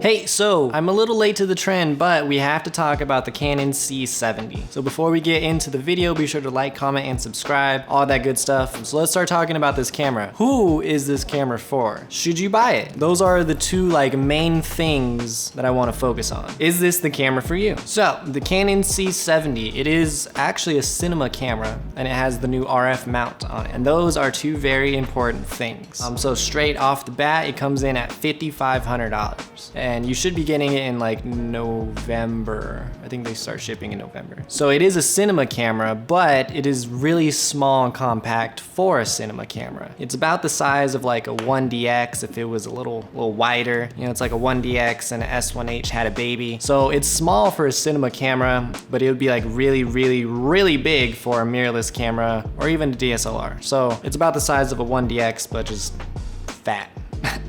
Hey, so I'm a little late to the trend, but we have to talk about the Canon C70. So before we get into the video, be sure to like, comment, and subscribe, all that good stuff. So let's start talking about this camera. Who is this camera for? Should you buy it? Those are the two main things that I want to focus on. Is this the camera for you? So the Canon C70, it is actually a cinema camera and it has the new RF mount on it. And those are two very important things. So straight off the bat, it comes in at $5,500. And you should be getting it in November. I think they start shipping in November. So it is a cinema camera, but it is really small and compact for a cinema camera. It's about the size of a 1DX if it was a little wider. You know, it's like a 1DX and an S1H had a baby. So it's small for a cinema camera, but it would be really big for a mirrorless camera or even a DSLR. So it's about the size of a 1DX, but just fat.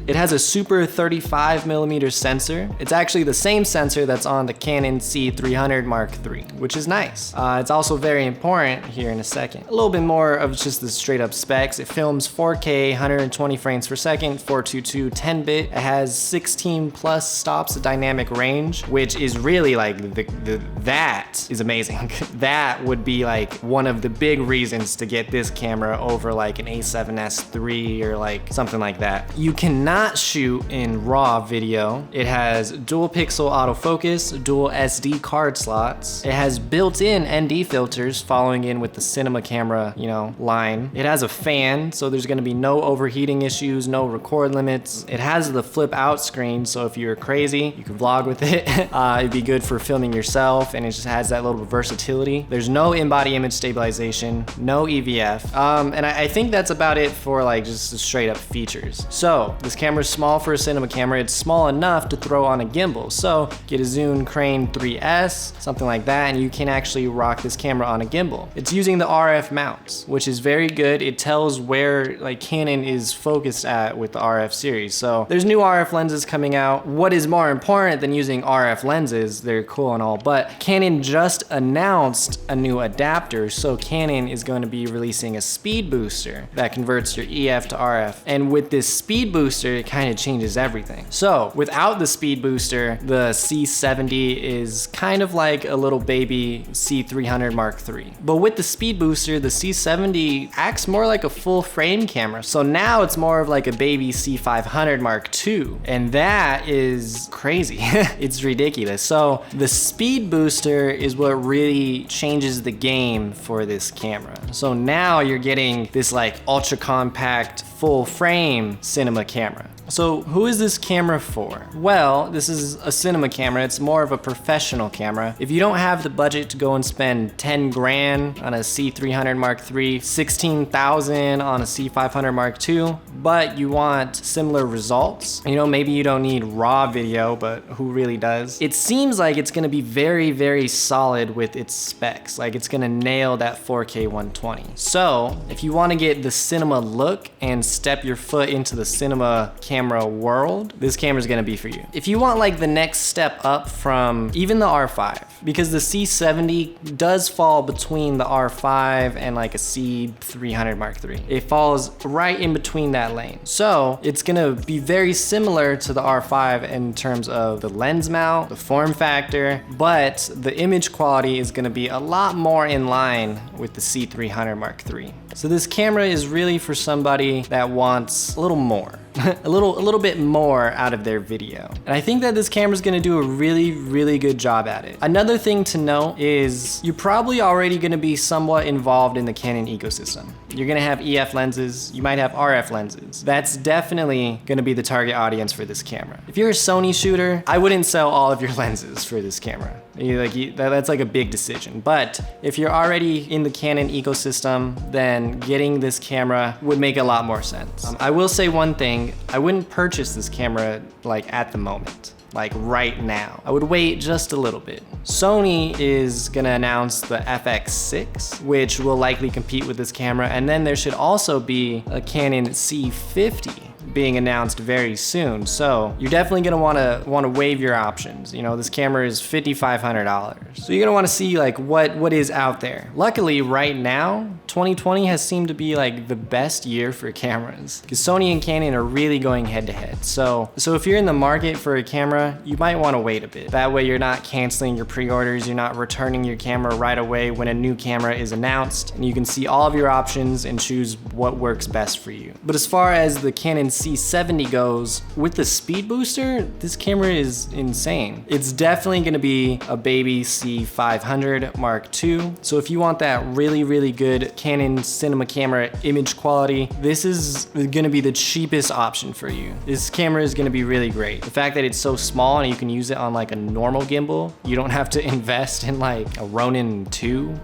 It has a super 35mm sensor. It's actually the same sensor that's on the Canon C300 Mark III, which is nice. It's also very important here in a second. A little bit more of just the straight up specs. It films 4K, 120 frames per second, 422 10-bit. It has 16 plus stops of dynamic range, which is really that is amazing. That would be one of the big reasons to get this camera over an A7S III or something like that. You cannot shoot in RAW video. It has dual pixel autofocus, dual SD card slots. It has built-in ND filters following in with the cinema camera, line. It has a fan, so there's gonna be no overheating issues, no record limits. It has the flip out screen, so if you're crazy, you can vlog with it. It'd be good for filming yourself, and it just has that little versatility. There's no in-body image stabilization, no EVF. And I think that's about it for just the straight up features. So this camera is small for a cinema camera. It's small enough to throw on a gimbal. So get a Zune Crane 3S, something like that, and you can actually rock this camera on a gimbal. It's using the RF mounts, which is very good. It tells where Canon is focused at with the RF series. So there's new RF lenses coming out. What is more important than using RF lenses, they're cool and all, but Canon just announced a new adapter. So Canon is going to be releasing a speed booster that converts your EF to RF. And with this speed booster, it kind of changes everything. So without the speed booster, the C70 is kind of like a little baby C300 Mark III. But with the speed booster, the C70 acts more like a full frame camera. So now it's more of a baby C500 Mark II. And that is crazy. It's ridiculous. So the speed booster is what really changes the game for this camera. So now you're getting this ultra compact full frame cinema camera. So who is this camera for? Well, this is a cinema camera. It's more of a professional camera. If you don't have the budget to go and spend 10 grand on a C300 Mark III, 16,000 on a C500 Mark II, but you want similar results, maybe you don't need raw video, but who really does? It seems like it's gonna be very solid with its specs. It's gonna nail that 4K 120. So if you wanna get the cinema look and step your foot into the cinema camera world, this camera is going to be for you. If you want the next step up from even the R5, because the C70 does fall between the R5 and a C300 Mark III. It falls right in between that lane. So it's going to be very similar to the R5 in terms of the lens mount, the form factor, but the image quality is going to be a lot more in line with the C300 Mark III. So this camera is really for somebody that wants a little more. a little bit more out of their video. And I think that this camera is gonna do a really good job at it. Another thing to note is you're probably already gonna be somewhat involved in the Canon ecosystem. You're gonna have EF lenses, you might have RF lenses. That's definitely gonna be the target audience for this camera. If you're a Sony shooter, I wouldn't sell all of your lenses for this camera. That's a big decision. But if you're already in the Canon ecosystem, then getting this camera would make a lot more sense. I will say one thing, I wouldn't purchase this camera at the moment. Right now. I would wait just a little bit. Sony is gonna announce the FX6, which will likely compete with this camera, and then there should also be a Canon C50 being announced very soon. So you're definitely gonna wanna weigh your options. You know, this camera is $5,500. So you're gonna wanna see like what is out there. Luckily right now, 2020 has seemed to be like the best year for cameras because Sony and Canon are really going head to head. So if you're in the market for a camera, you might wanna wait a bit. That way you're not canceling your pre-orders, you're not returning your camera right away when a new camera is announced, and you can see all of your options and choose what works best for you. But as far as the Canon C70 goes, with the speed booster, this camera is insane. It's definitely gonna be a baby C500 Mark II. So if you want that really, really good Canon cinema camera image quality, this is gonna be the cheapest option for you. This camera is gonna be really great. The fact that it's so small and you can use it on like a normal gimbal, you don't have to invest in like a Ronin 2.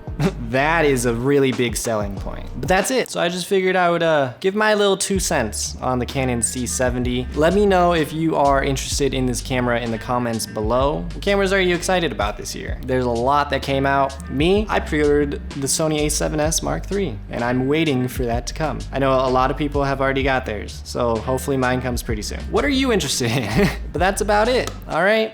That is a really big selling point. But that's it. So I just figured I would give my little 2 cents on the Canon C70. Let me know if you are interested in this camera in the comments below. What cameras are you excited about this year? There's a lot that came out. Me, I pre-ordered the Sony a7S Mark III, and I'm waiting for that to come. I know a lot of people have already got theirs, so hopefully mine comes pretty soon. What are you interested in? But that's about it. All right.